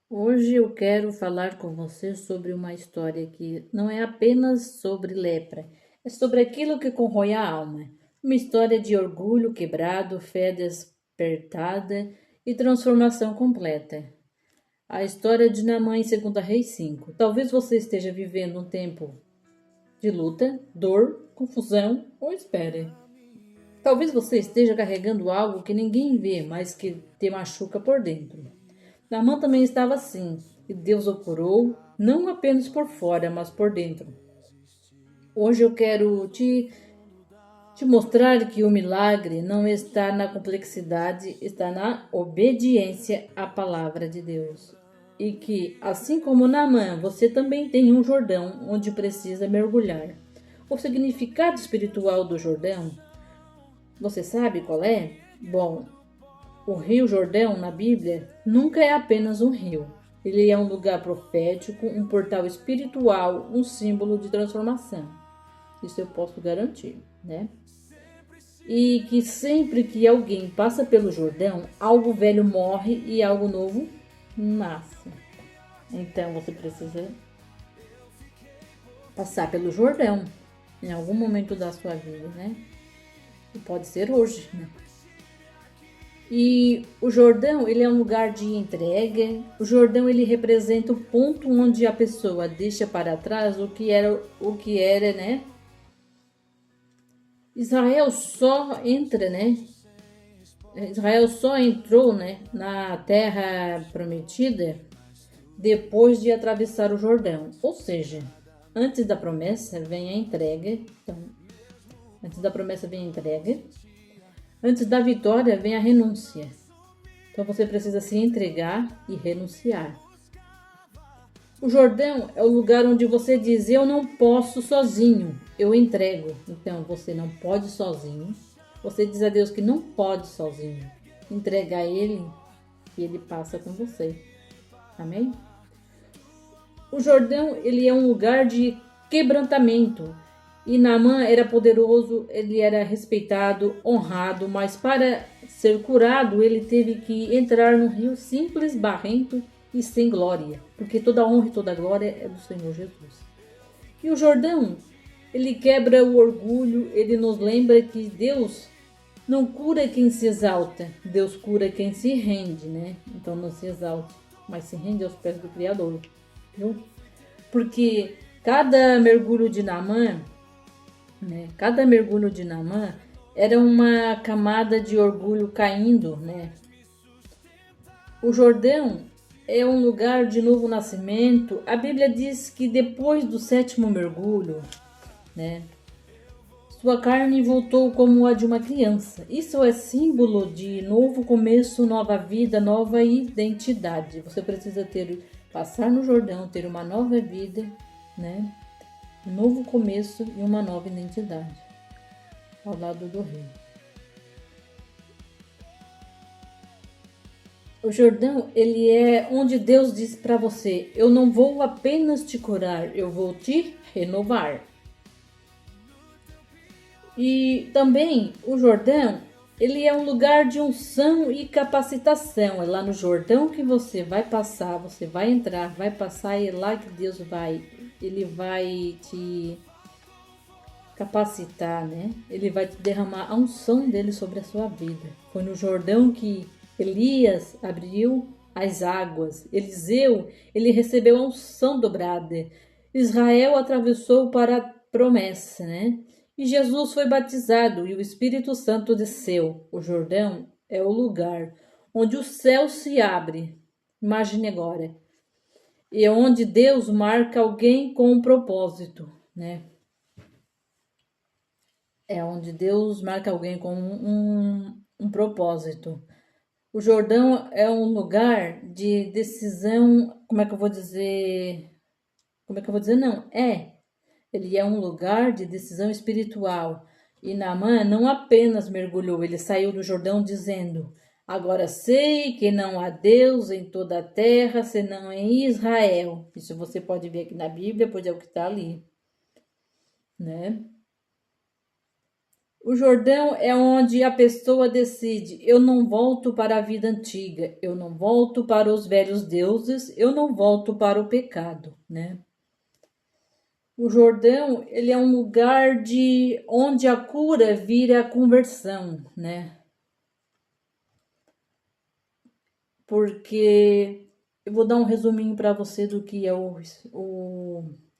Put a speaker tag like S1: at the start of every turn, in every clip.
S1: Hoje eu quero falar com você sobre uma história que não é apenas sobre lepra, é sobre aquilo que corrói a alma. Uma história de orgulho quebrado, fé despertada e transformação completa. A história de Naamã em 2 Reis 5. Talvez você esteja vivendo um tempo de luta, dor, confusão ou espera. Talvez você esteja carregando algo que ninguém vê, mas que te machuca por dentro. Naamã também estava assim, e Deus o curou, não apenas por fora, mas por dentro. Hoje eu quero te mostrar que o milagre não está na complexidade, está na obediência à palavra de Deus. E que, assim como Naamã, você também tem um Jordão onde precisa mergulhar. O significado espiritual do Jordão, você sabe qual é? Bom, o Rio Jordão, na Bíblia, nunca é apenas um rio. Ele é um lugar profético, um portal espiritual, um símbolo de transformação. Isso eu posso garantir, né? E que sempre que alguém passa pelo Jordão, algo velho morre e algo novo nasce. Então você precisa passar pelo Jordão em algum momento da sua vida, né? E pode ser hoje, né? E o Jordão, ele é um lugar de entrega. O Jordão, ele representa o ponto onde a pessoa deixa para trás o que era, né? Israel só entra, né? Israel só entrou, né, na terra prometida depois de atravessar o Jordão. Ou seja, antes da promessa vem a entrega. Então, antes da promessa vem a entrega. Antes da vitória vem a renúncia. Então você precisa se entregar e renunciar. O Jordão é o lugar onde você diz: eu não posso sozinho, eu entrego. Então você não pode sozinho. Você diz a Deus que não pode sozinho. Entrega a Ele e Ele passa com você. Amém? O Jordão, ele é um lugar de quebrantamento. E Naamã era poderoso, ele era respeitado, honrado, mas para ser curado, ele teve que entrar num rio simples, barrento e sem glória, porque toda honra e toda glória é do Senhor Jesus. E o Jordão, ele quebra o orgulho, ele nos lembra que Deus não cura quem se exalta, Deus cura quem se rende, né? Então não se exalte, mas se rende aos pés do Criador, viu? Porque cada mergulho de Naamã, né? Cada mergulho de Naamã era uma camada de orgulho caindo, né? O Jordão é um lugar de novo nascimento. A Bíblia diz que depois do sétimo mergulho, né, sua carne voltou como a de uma criança. Isso é símbolo de novo começo, nova vida, nova identidade. Você precisa passar no Jordão, ter uma nova vida, né? Um novo começo e uma nova identidade ao lado do rio. O Jordão, ele é onde Deus diz para você: eu não vou apenas te curar, eu vou te renovar. E também o Jordão, ele é um lugar de unção e capacitação. É lá no Jordão que você vai passar, você vai entrar, vai passar e é lá que Deus ele vai te capacitar, né? Ele vai te derramar a unção dele sobre a sua vida. Foi no Jordão que Elias abriu as águas. Eliseu, ele recebeu a unção dobrada. Israel atravessou para a promessa, né? E Jesus foi batizado e o Espírito Santo desceu. O Jordão é o lugar onde o céu se abre. Imagine agora. E é onde Deus marca alguém com um propósito, né? É onde Deus marca alguém com um propósito. O Jordão é um lugar de decisão. Como é que eu vou dizer? Como é que eu vou dizer? Não, ele é um lugar de decisão espiritual. E Naamã não apenas mergulhou, ele saiu do Jordão dizendo: agora sei que não há Deus em toda a terra, senão em Israel. Isso você pode ver aqui na Bíblia, pois é o que está ali, né? O Jordão é onde a pessoa decide: eu não volto para a vida antiga, eu não volto para os velhos deuses, eu não volto para o pecado, né? O Jordão, ele é um lugar de onde a cura vira a conversão, né? Porque eu vou dar um resuminho para você do que é o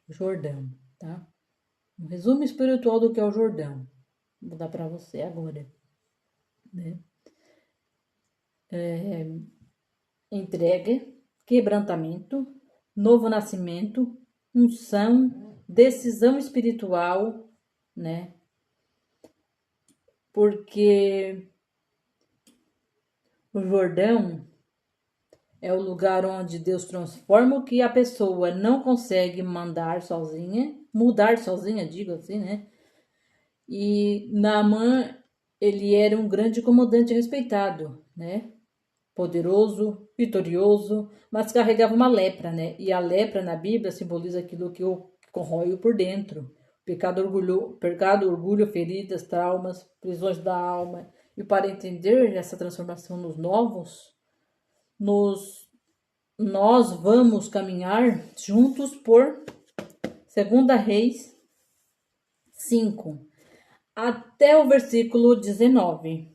S1: Jordão, tá? Um resumo espiritual do que é o Jordão. Vou dar para você agora, né? Entrega, quebrantamento, novo nascimento, unção, decisão espiritual, né? Porque o Jordão é o lugar onde Deus transforma o que a pessoa não consegue mandar sozinha, mudar sozinha, digo assim, né? E Naamã, ele era um grande comandante respeitado, né? Poderoso, vitorioso, mas carregava uma lepra, né? E a lepra na Bíblia simboliza aquilo que o corrói por dentro. Pecado, orgulho, feridas, traumas, prisões da alma. E para entender essa transformação nos novos, nós vamos caminhar juntos por 2 Reis 5, até o versículo 19,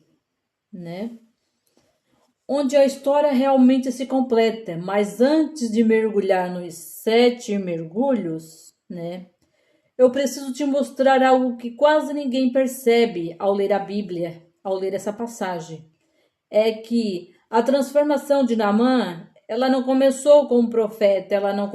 S1: né? Onde a história realmente se completa. Mas antes de mergulhar nos 7 mergulhos, né? Eu preciso te mostrar algo que quase ninguém percebe ao ler a Bíblia, ao ler essa passagem. É que a transformação de Naamã, ela não começou com um profeta, ela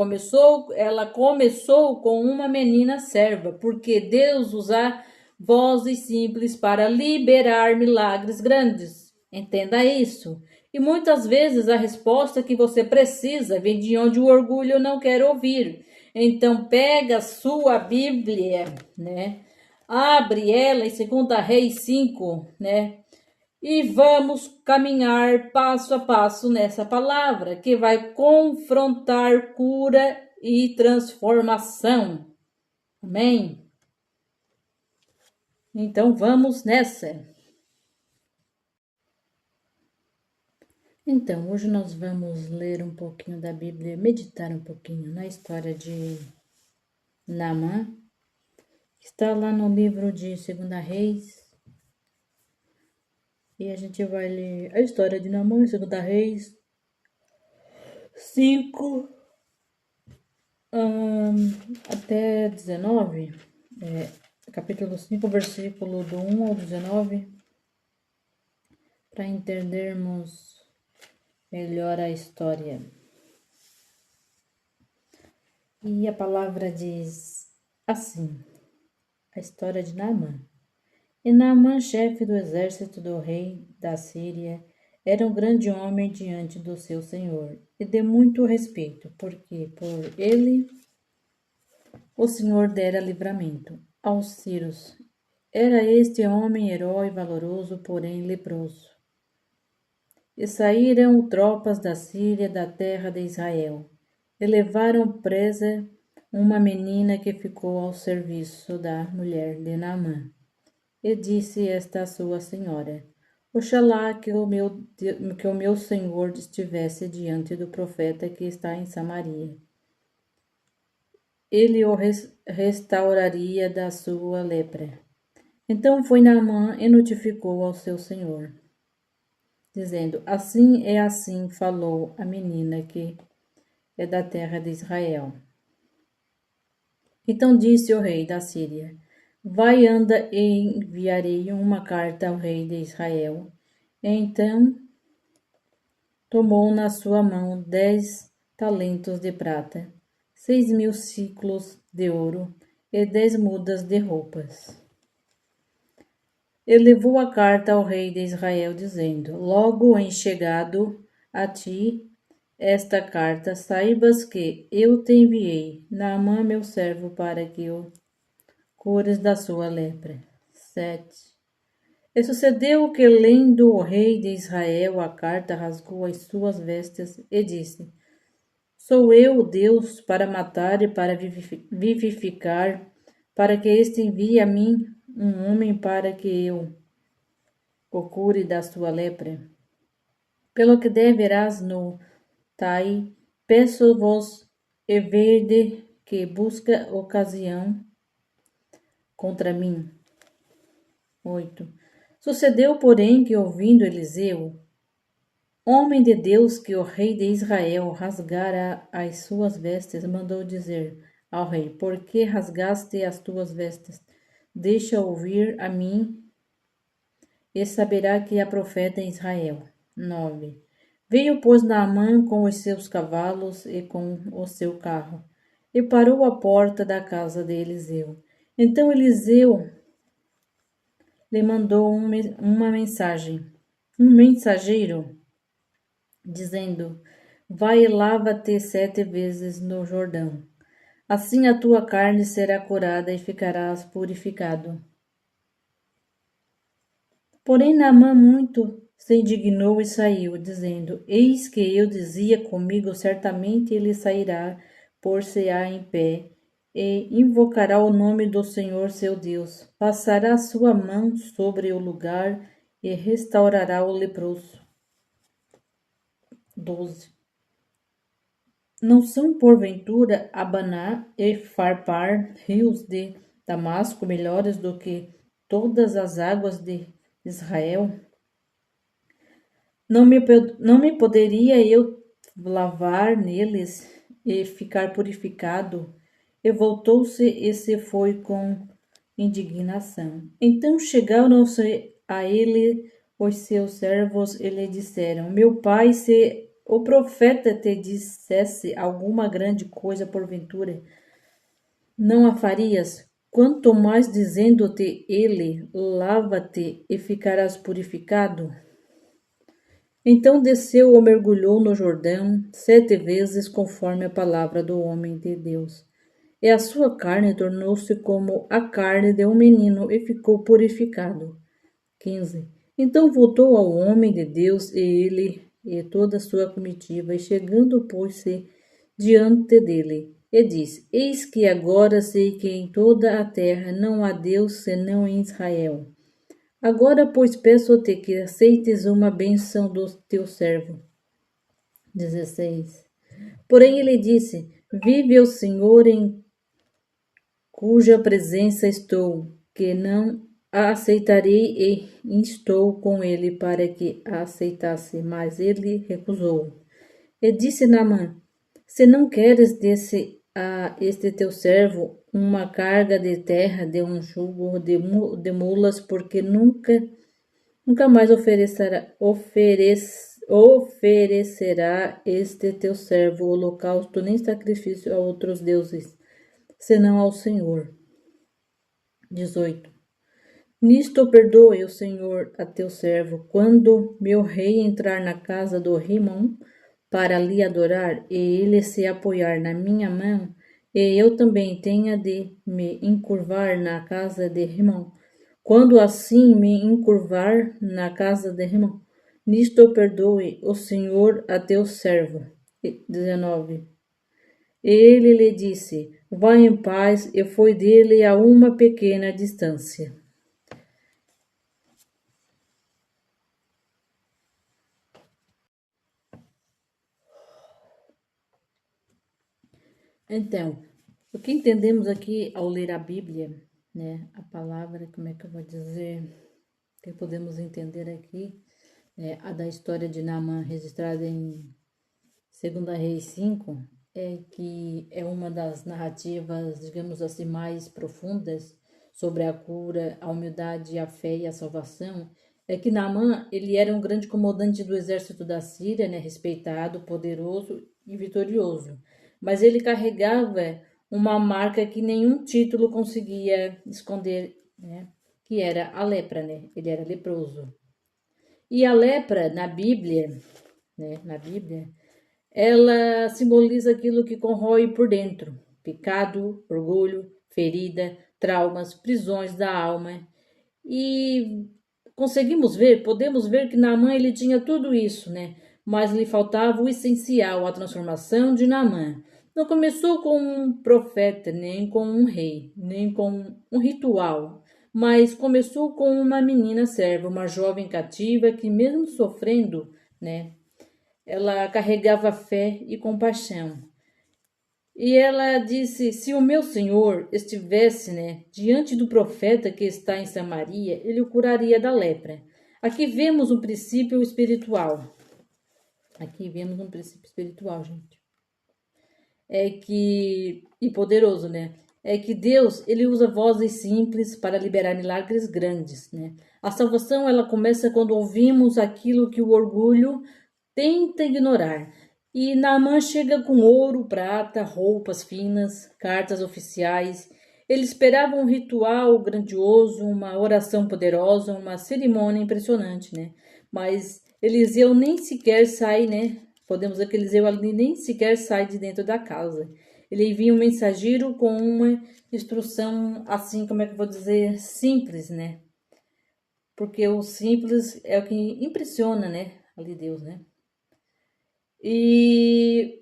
S1: começou com uma menina serva, porque Deus usa vozes simples para liberar milagres grandes. Entenda isso. E muitas vezes a resposta que você precisa vem de onde o orgulho não quer ouvir. Então pega a sua Bíblia, né? Abre ela em 2 Reis 5, né? E vamos caminhar passo a passo nessa palavra que vai confrontar cura e transformação. Amém? Então vamos nessa. Então, hoje nós vamos ler um pouquinho da Bíblia, meditar um pouquinho na história de Naamã, que está lá no livro de 2 Reis. E a gente vai ler a história de Naamã em 2 Reis 5 até 19, capítulo 5, versículo do 1 ao 19, para entendermos melhor a história. E a palavra diz assim, a história de Naamã. E Naamã, chefe do exército do rei da Síria, era um grande homem diante do seu senhor, e de muito respeito, porque por ele o Senhor dera livramento aos sírios. Era este homem herói valoroso, porém leproso. E saíram tropas da Síria da terra de Israel, e levaram presa uma menina que ficou ao serviço da mulher de Naamã. E disse esta a sua senhora: Oxalá que o meu senhor estivesse diante do profeta que está em Samaria. Ele o restauraria da sua lepra. Então foi Naamã e notificou ao seu senhor, dizendo: assim falou a menina que é da terra de Israel. Então disse o rei da Síria: Vai, anda, e enviarei uma carta ao rei de Israel. Então tomou na sua mão 10 talentos de prata, 6.000 siclos de ouro e 10 mudas de roupas. E levou a carta ao rei de Israel, dizendo: Logo em chegado a ti esta carta, saibas que eu te enviei Naamã, meu servo, para que o cures da sua lepra. 7. E sucedeu que, lendo o rei de Israel a carta, rasgou as suas vestes e disse: Sou eu, Deus, para matar e para vivificar, para que este envie a mim um homem para que eu o cure da sua lepra? Pelo que deverás no Tai, peço-vos e vede que busca ocasião contra mim. 8. Sucedeu, porém, que ouvindo Eliseu, homem de Deus, que o rei de Israel rasgara as suas vestes, mandou dizer ao rei: por que rasgaste as tuas vestes? Deixa ouvir a mim, e saberá que há profeta em Israel. 9. Veio, pois, Naamã com os seus cavalos e com o seu carro, e parou à porta da casa de Eliseu. Então Eliseu lhe mandou uma mensagem, um mensageiro, dizendo: vai e lava-te 7 vezes no Jordão. Assim a tua carne será curada e ficarás purificado. Porém Naamã muito se indignou e saiu, dizendo: eis que eu dizia comigo, certamente ele sairá, pôr-se-á em pé, e invocará o nome do Senhor seu Deus. Passará sua mão sobre o lugar e restaurará o leproso. 12. Não são, porventura, Abaná e Farpar, rios de Damasco, melhores do que todas as águas de Israel? Não me poderia eu lavar neles e ficar purificado? E voltou-se e se foi com indignação. Então chegaram-se a ele os seus servos e lhe disseram: meu pai, se o profeta te dissesse alguma grande coisa porventura, não a farias? Quanto mais dizendo-te ele: lava-te e ficarás purificado? Então desceu ou mergulhou no Jordão 7 vezes, conforme a palavra do homem de Deus. E a sua carne tornou-se como a carne de um menino e ficou purificado. 15. Então voltou ao homem de Deus e ele e toda a sua comitiva, e chegando pôs-se diante dele, e disse: eis que agora sei que em toda a terra não há Deus senão em Israel. Agora, pois, peço-te que aceites uma bênção do teu servo. 16. Porém ele disse: vive o Senhor em cuja presença estou, que não a aceitarei, e instou com ele para que a aceitasse, mas ele recusou. E disse Naamã: se não queres, desse a este teu servo uma carga de terra de um jugo de mulas, porque nunca mais oferecerá este teu servo holocausto nem sacrifício a outros deuses, senão ao Senhor. 18. Nisto perdoe o Senhor a teu servo, quando meu rei entrar na casa do Rimon para lhe adorar, e ele se apoiar na minha mão, e eu também tenha de me encurvar na casa de Rimon. Quando assim me encurvar na casa de Rimon, nisto perdoe o Senhor a teu servo. 19. Ele lhe disse: vai em paz, e foi dele a uma pequena distância. Então, o que entendemos aqui ao ler a Bíblia, né? A palavra, como é que eu vou dizer? O que podemos entender aqui a da história de Naamã registrada em 2 Reis 5, é que é uma das narrativas, digamos assim, mais profundas sobre a cura, a humildade, a fé e a salvação. É que Naamã, ele era um grande comandante do exército da Síria, né, respeitado, poderoso e vitorioso. Mas ele carregava uma marca que nenhum título conseguia esconder, né, que era a lepra, né? Ele era leproso. E a lepra na Bíblia, ela simboliza aquilo que corrói por dentro: pecado, orgulho, ferida, traumas, prisões da alma. E podemos ver que Naamã ele tinha tudo isso, né? Mas lhe faltava o essencial, a transformação de Naamã. Não começou com um profeta, nem com um rei, nem com um ritual, Mas começou com uma menina serva, uma jovem cativa que, mesmo sofrendo, né, ela carregava fé e compaixão. E ela disse: se o meu senhor estivesse, né, diante do profeta que está em Samaria, ele o curaria da lepra. Aqui vemos um princípio espiritual. Aqui vemos um princípio espiritual, gente. É que, e poderoso, né? É que Deus, ele usa vozes simples para liberar milagres grandes, né? A salvação, ela começa quando ouvimos aquilo que o orgulho tenta ignorar. E Naamã chega com ouro, prata, roupas finas, cartas oficiais. Ele esperava um ritual grandioso, uma oração poderosa, uma cerimônia impressionante, né? Mas Eliseu nem sequer sai, né? Podemos dizer que Eliseu ali nem sequer sai de dentro da casa. Ele envia um mensageiro com uma instrução, assim, como é que eu vou dizer, simples, né? Porque o simples é o que impressiona, né? Ali Deus, né? E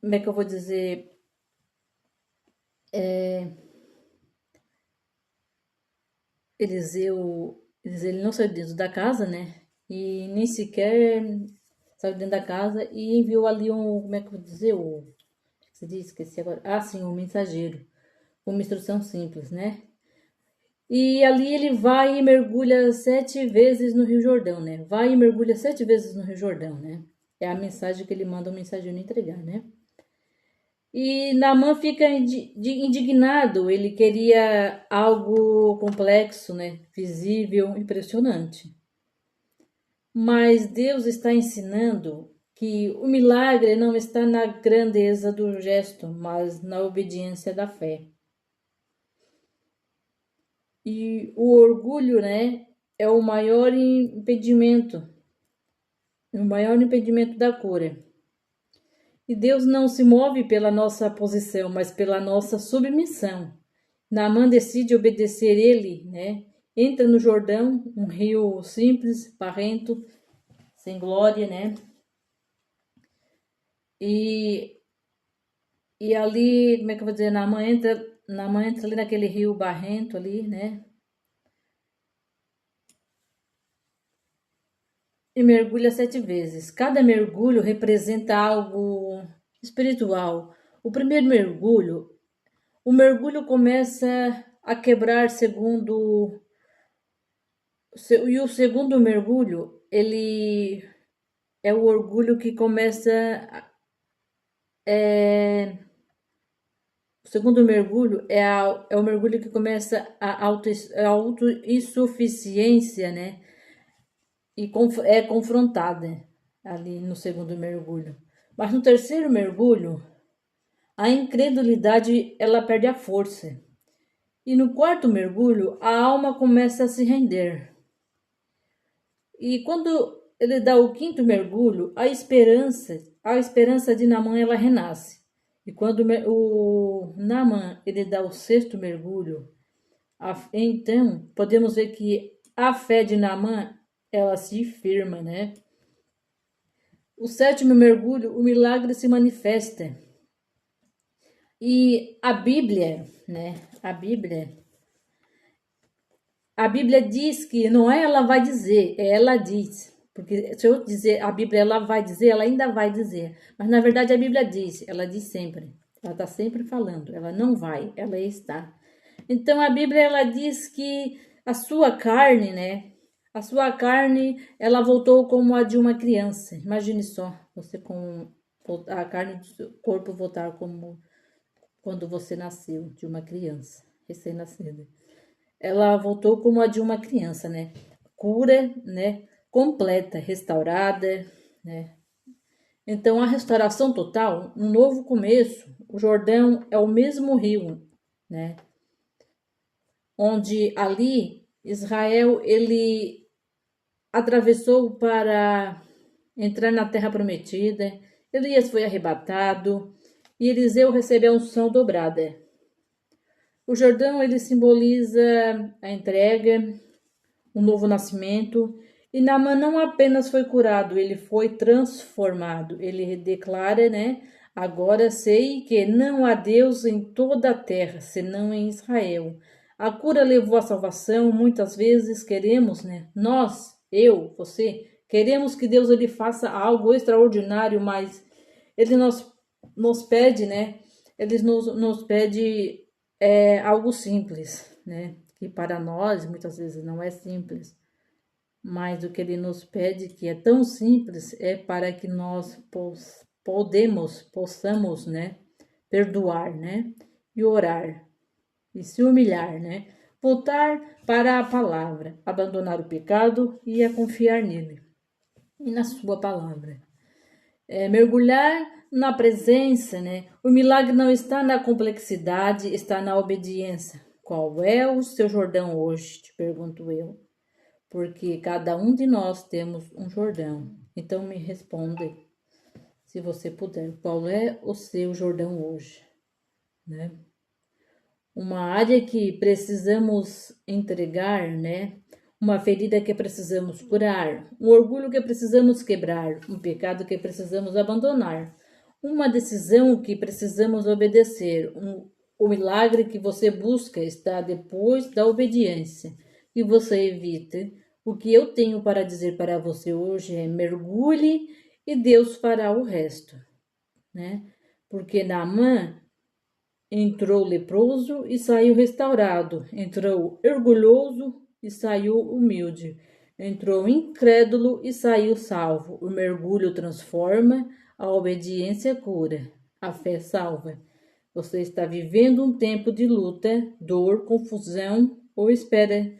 S1: como é que eu vou dizer? Eliseu, ele não saiu dentro da casa, né? E nem sequer saiu dentro da casa e enviou ali um, como é que eu vou dizer? O que se diz? Esqueci agora. Ah, sim, um mensageiro. Uma instrução simples, né? E ali ele vai e mergulha 7 vezes no Rio Jordão, né? Vai e mergulha 7 vezes no Rio Jordão, né? É a mensagem que ele manda o mensageiro entregar, né? E Naamã fica indignado, ele queria algo complexo, né? Visível, impressionante. Mas Deus está ensinando que o milagre não está na grandeza do gesto, mas na obediência da fé. E o orgulho, né, é o maior impedimento da cura. E Deus não se move pela nossa posição, mas pela nossa submissão. Naamã decide obedecer ele, né? Entra no Jordão, um rio simples, barrento, sem glória, né? E, e ali, como é que eu vou dizer? Naamã entra ali naquele rio barrento ali, né? E mergulha 7 vezes. Cada mergulho representa algo espiritual. O primeiro mergulho, o mergulho começa a quebrar e o segundo mergulho, ele é o orgulho que começa. O segundo mergulho é o mergulho que começa a autossuficiência, né? E é confrontada ali no segundo mergulho. Mas no terceiro mergulho, a incredulidade ela perde a força. E no quarto mergulho, a alma começa a se render. E quando ele dá o quinto mergulho, a esperança de Naamã ela renasce. E quando o Naamã ele dá o sexto mergulho, então podemos ver que a fé de Naamã ela se firma, né? O sétimo mergulho, o milagre se manifesta. E a Bíblia, né? A Bíblia diz que não é ela vai dizer, é ela diz. Porque se eu dizer a Bíblia ela vai dizer, ela ainda vai dizer. Mas na verdade a Bíblia diz, ela diz sempre. Ela está sempre falando, ela não vai, ela está. Então a Bíblia ela diz que a sua carne, né? A sua carne, ela voltou como a de uma criança. Imagine só, você com a carne do seu corpo voltar como quando você nasceu, de uma criança, recém-nascida. Ela voltou como a de uma criança, né? Cura, né? Completa, restaurada, né? Então, a restauração total, um novo começo. O Jordão é o mesmo rio, né? Onde ali Israel ele atravessou para entrar na terra prometida. Elias foi arrebatado e Eliseu recebeu a unção dobrada. O Jordão ele simboliza a entrega, um novo nascimento. E Naamã não apenas foi curado, ele foi transformado. Ele declara, né? Agora sei que não há Deus em toda a terra, senão em Israel. A cura levou à salvação. Muitas vezes queremos, né? Nós, eu, você, queremos que Deus ele faça algo extraordinário, mas ele nos pede, né? Ele nos pede algo simples, né? Que para nós muitas vezes não é simples. Mas o que ele nos pede, que é tão simples, é para que nós possamos, né? Perdoar, né? E orar e se humilhar, né? Voltar para a palavra, abandonar o pecado e a confiar nele e na sua palavra. Mergulhar na presença, né? O milagre não está na complexidade, está na obediência. Qual é o seu Jordão hoje? Te pergunto eu. Porque cada um de nós temos um Jordão. Então me responda, se você puder, qual é o seu Jordão hoje, né? Uma área que precisamos entregar, né? Uma ferida que precisamos curar, um orgulho que precisamos quebrar, um pecado que precisamos abandonar, uma decisão que precisamos obedecer. O milagre que você busca está depois da obediência, e você evita. O que eu tenho para dizer para você hoje é: mergulhe e Deus fará o resto, né? Porque Naamã entrou leproso e saiu restaurado, entrou orgulhoso e saiu humilde, entrou incrédulo e saiu salvo. O mergulho transforma, a obediência cura, a fé salva. Você está vivendo um tempo de luta, dor, confusão, ou espera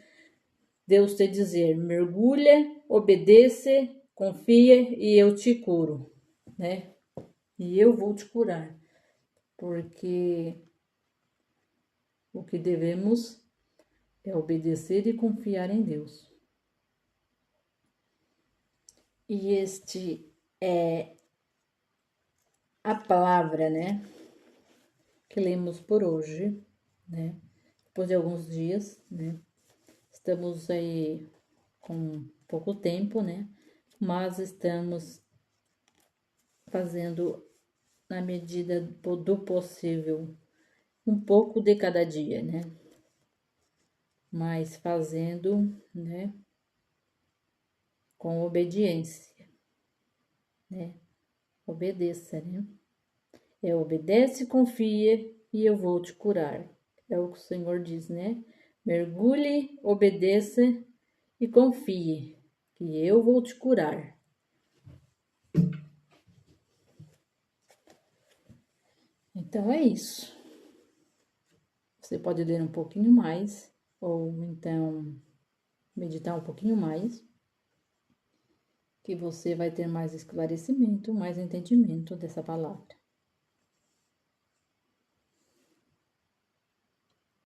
S1: Deus te dizer: mergulha, obedeça, confia e eu te curo, né? E eu vou te curar. Porque o que devemos é obedecer e confiar em Deus. E este é a palavra, né, que lemos por hoje, né? Depois de alguns dias, né? Estamos aí com pouco tempo, né? Mas estamos fazendo na medida do possível, um pouco de cada dia, né? Mas fazendo, né, com obediência, né? Obedeça, né? Obedece, confia e eu vou te curar. É o que o Senhor diz, né? Mergulhe, obedeça e confie, que eu vou te curar. Então é isso. Você pode ler um pouquinho mais, ou então meditar um pouquinho mais, que você vai ter mais esclarecimento, mais entendimento dessa palavra.